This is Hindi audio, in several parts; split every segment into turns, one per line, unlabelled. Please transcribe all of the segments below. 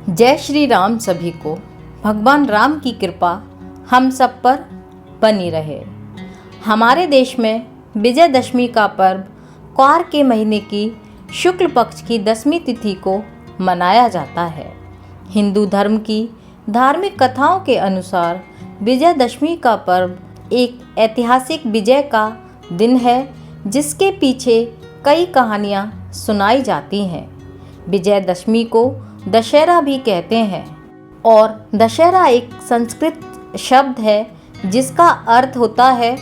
जय श्री राम। सभी को भगवान राम की कृपा हम सब पर बनी रहे। हमारे देश में विजयदशमी का पर्व क्वार के महीने की शुक्ल पक्ष की 10वीं तिथि को मनाया जाता है। हिंदू धर्म की धार्मिक कथाओं के अनुसार विजयदशमी का पर्व एक ऐतिहासिक विजय का दिन है, जिसके पीछे कई कहानियाँ सुनाई जाती हैं। विजयदशमी को दशहरा भी कहते हैं और दशहरा एक संस्कृत शब्द है जिसका अर्थ होता है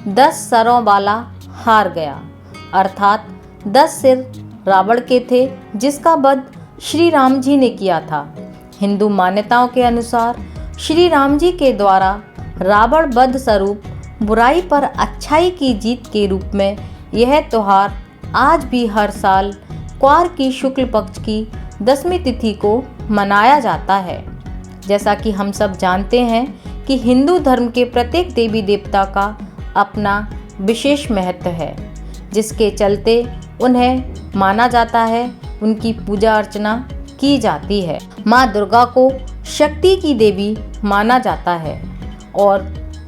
10 सरों वाला हार गया, अर्थात 10 सिर रावण के थे जिसका वध श्री राम जी ने किया था। हिंदू मान्यताओं के अनुसार श्री राम जी के द्वारा रावण वध स्वरूप बुराई पर अच्छाई की जीत के रूप में यह त्यौहार आज भी हर साल क्वार की शुक्ल पक्ष की 10वीं तिथि को मनाया जाता है। जैसा कि हम सब जानते हैं कि हिंदू धर्म के प्रत्येक देवी देवता का अपना विशेष महत्व है, जिसके चलते उन्हें माना जाता है, उनकी पूजा अर्चना की जाती है। माँ दुर्गा को शक्ति की देवी माना जाता है और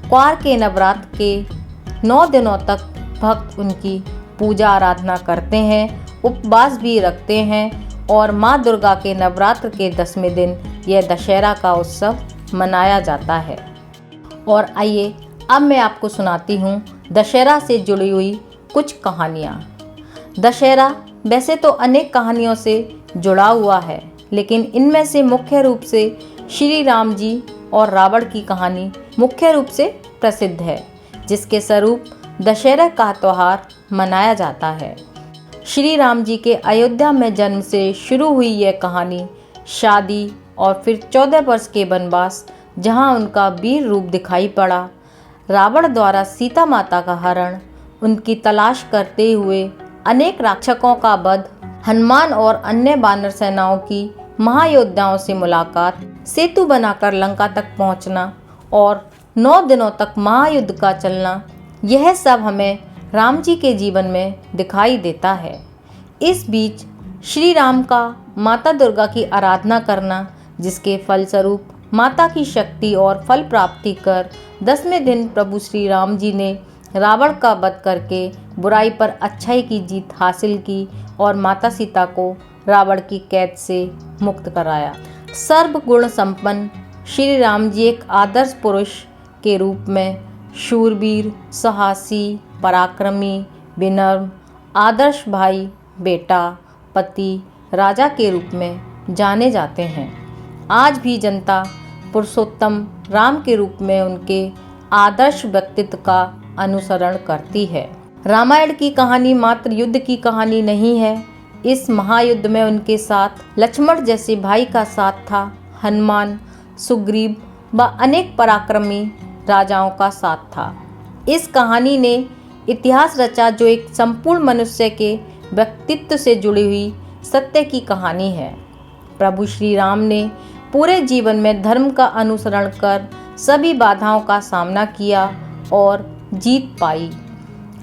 क्वार के नवरात्र के 9 दिनों तक भक्त उनकी पूजा आराधना करते हैं, उपवास भी रखते हैं और माँ दुर्गा के नवरात्र के 10वें दिन यह दशहरा का उत्सव मनाया जाता है। और आइए अब मैं आपको सुनाती हूँ दशहरा से जुड़ी हुई कुछ कहानियाँ। दशहरा वैसे तो अनेक कहानियों से जुड़ा हुआ है, लेकिन इनमें से मुख्य रूप से श्री राम जी और रावण की कहानी मुख्य रूप से प्रसिद्ध है, जिसके स्वरूप दशहरा का त्यौहार मनाया जाता है। श्री राम जी के अयोध्या में जन्म से शुरू हुई यह कहानी शादी और फिर 14 वर्ष के वनवास, जहां उनका वीर रूप दिखाई पड़ा, रावण द्वारा सीता माता का हरण, उनकी तलाश करते हुए अनेक राक्षसों का वध, हनुमान और अन्य वानर सेनाओं की महायोद्धाओं से मुलाकात, सेतु बनाकर लंका तक पहुंचना और 9 दिनों तक महायुद्ध का चलना, यह सब हमें राम जी के जीवन में दिखाई देता है। इस बीच श्री राम का माता दुर्गा की आराधना करना, जिसके फलस्वरूप माता की शक्ति और फल प्राप्ति कर 10वें दिन प्रभु श्री राम जी ने रावण का वध करके बुराई पर अच्छाई की जीत हासिल की और माता सीता को रावण की कैद से मुक्त कराया। सर्व गुण संपन्न श्री राम जी एक आदर्श पुरुष के रूप में शूरवीर, साहसी, पराक्रमी, विनम्र, आदर्श भाई, बेटा, पति, राजा के रूप में जाने जाते हैं। आज भी जनता पुरुषोत्तम राम के रूप में उनके आदर्श व्यक्तित्व का अनुसरण करती है। रामायण की कहानी मात्र युद्ध की कहानी नहीं है। इस महायुद्ध में उनके साथ लक्ष्मण जैसे भाई का साथ था, हनुमान, सुग्रीव व अनेक पराक्रमी राजाओं का साथ था। इस कहानी ने इतिहास रचा, जो एक संपूर्ण मनुष्य के व्यक्तित्व से जुड़ी हुई सत्य की कहानी है। प्रभु श्री राम ने पूरे जीवन में धर्म का अनुसरण कर सभी बाधाओं का सामना किया और जीत पाई।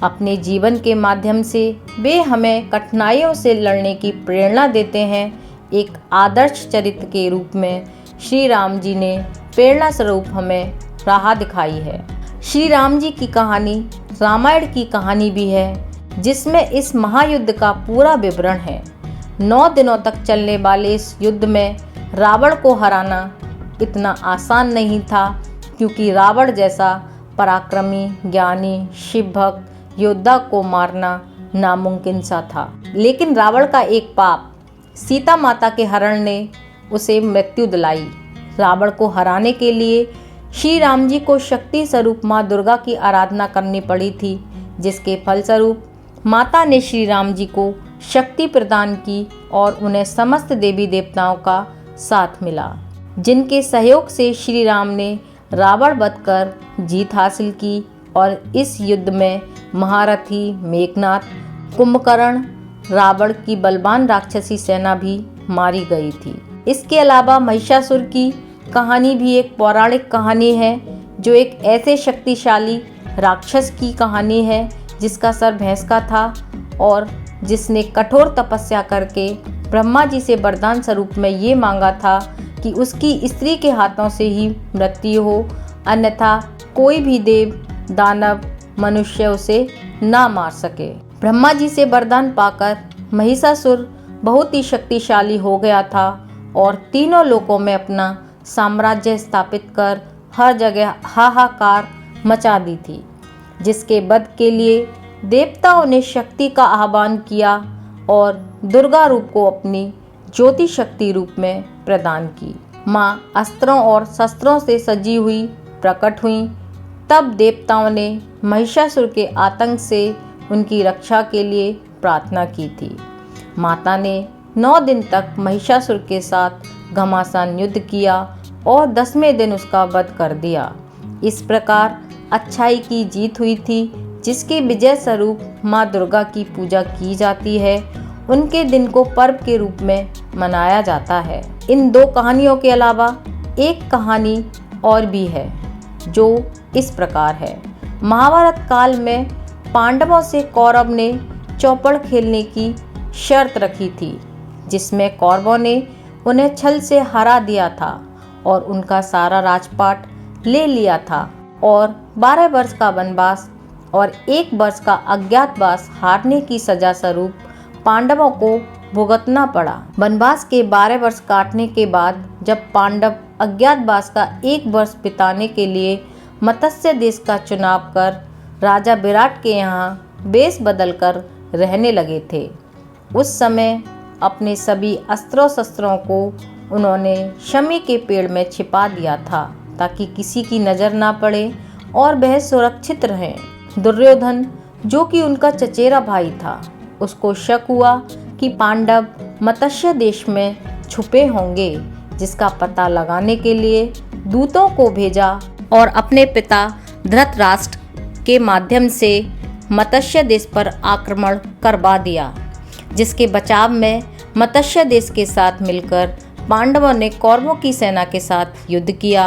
अपने जीवन के माध्यम से वे हमें कठिनाइयों से लड़ने की प्रेरणा देते हैं। एक आदर्श चरित्र के रूप में श्री राम जी ने प्रेरणा स्वरूप हमें राह दिखाई है। श्री राम जी की कहानी रामायण की कहानी भी है, जिसमें इस महायुद्ध का पूरा विवरण है। 9 दिनों तक चलने वाले इस युद्ध में रावण को हराना इतना आसान नहीं था, क्योंकि रावण जैसा पराक्रमी, ज्ञानी, शिव भक्त योद्धा को मारना नामुमकिन सा था। लेकिन रावण का एक पाप, सीता माता के हरण ने उसे मृत्यु दिलाई। रावण को हराने के लिए श्री राम जी को शक्ति स्वरूप माँ दुर्गा की आराधना करनी पड़ी थी, जिसके फलस्वरूप माता ने श्री राम जी को शक्ति प्रदान की और उन्हें समस्त देवी देवताओं का साथ मिला, जिनके सहयोग से श्री राम ने रावण वध कर जीत हासिल की। और इस युद्ध में महारथी, मेघनाथ, कुंभकर्ण, रावण की बलवान राक्षसी सेना भी मारी गई थी। इसके अलावा महिषासुर की कहानी भी एक पौराणिक कहानी है, जो एक ऐसे शक्तिशाली राक्षस की कहानी है जिसका सर भैंस का था और जिसने कठोर तपस्या करके ब्रह्मा जी से वरदान स्वरूप में ये मांगा था कि उसकी स्त्री के हाथों से ही मृत्यु हो, अन्यथा कोई भी देव, दानव, मनुष्य उसे ना मार सके। ब्रह्मा जी से वरदान पाकर महिषासुर बहुत ही शक्तिशाली हो गया था और तीनों लोकों में अपना साम्राज्य स्थापित कर हर जगह हाहाकार मचा दी थी, जिसके वध के लिए देवताओं ने शक्ति का आह्वान किया और दुर्गा रूप को अपनी ज्योति शक्ति रूप में प्रदान की। माँ अस्त्रों और शस्त्रों से सजी हुई प्रकट हुई। तब देवताओं ने महिषासुर के आतंक से उनकी रक्षा के लिए प्रार्थना की थी। माता ने 9 दिन तक महिषासुर के साथ घमासान युद्ध किया और 10वें दिन उसका वध कर दिया। इस प्रकार अच्छाई की जीत हुई थी, जिसके विजय स्वरूप माँ दुर्गा की पूजा की जाती है। उनके दिन को पर्व के रूप में मनाया जाता है। इन 2 कहानियों के अलावा एक कहानी और भी है जो इस प्रकार है। महाभारत काल में पांडवों से कौरव ने चौपड़ खेलने की शर्त रखी थी, जिसमें कौरवों ने उन्हें छल से हरा दिया था और उनका सारा राजपाट ले लिया था और 12 वर्ष का वनवास और 1 वर्ष का अज्ञातवास हारने की सजा स्वरूप पांडवों को भुगतना पड़ा। वनवास के 12 वर्ष काटने के बाद जब पांडव अज्ञातवास का 1 वर्ष बिताने के लिए मत्स्य देश का चुनाव कर राजा विराट के यहाँ वेश बदलकर रहने लगे थे, उस समय अपने सभी अस्त्रों शस्त्रों को उन्होंने शमी के पेड़ में छिपा दिया था, ताकि किसी की नज़र ना पड़े और वह सुरक्षित रहें। दुर्योधन, जो कि उनका चचेरा भाई था, उसको शक हुआ कि पांडव मत्स्य देश में छुपे होंगे, जिसका पता लगाने के लिए दूतों को भेजा और अपने पिता धृतराष्ट्र के माध्यम से मत्स्य देश पर आक्रमण करवा दिया, जिसके बचाव में मत्स्य देश के साथ मिलकर पांडवों ने कौरवों की सेना के साथ युद्ध किया,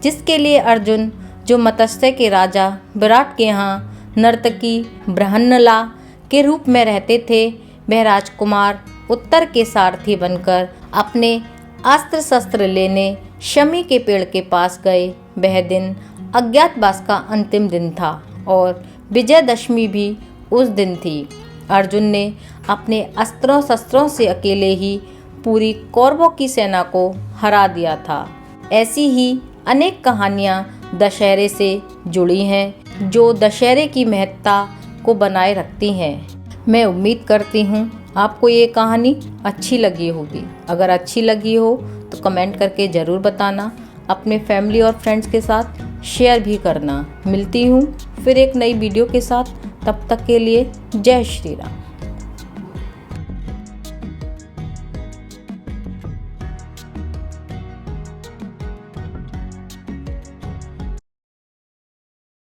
जिसके लिए अर्जुन, जो मत्स्य के राजा विराट के यहाँ नर्तकी बृहन्नला के रूप में रहते थे, वह राजकुमार उत्तर के सारथी बनकर अपने अस्त्र शस्त्र लेने शमी के पेड़ के पास गए। वह दिन अज्ञातवास का अंतिम दिन था और विजयदशमी भी उस दिन थी। अर्जुन ने अपने अस्त्रों शस्त्रों से अकेले ही पूरी कौरवों की सेना को हरा दिया था। ऐसी ही अनेक कहानियाँ दशहरे से जुड़ी हैं, जो दशहरे की महत्ता को बनाए रखती हैं। मैं उम्मीद करती हूँ आपको ये कहानी अच्छी लगी होगी। अगर अच्छी लगी हो तो कमेंट करके ज़रूर बताना। अपने फैमिली और फ्रेंड्स के साथ शेयर भी करना। मिलती हूँ फिर एक नई वीडियो के साथ। तब तक के लिए जय श्री राम।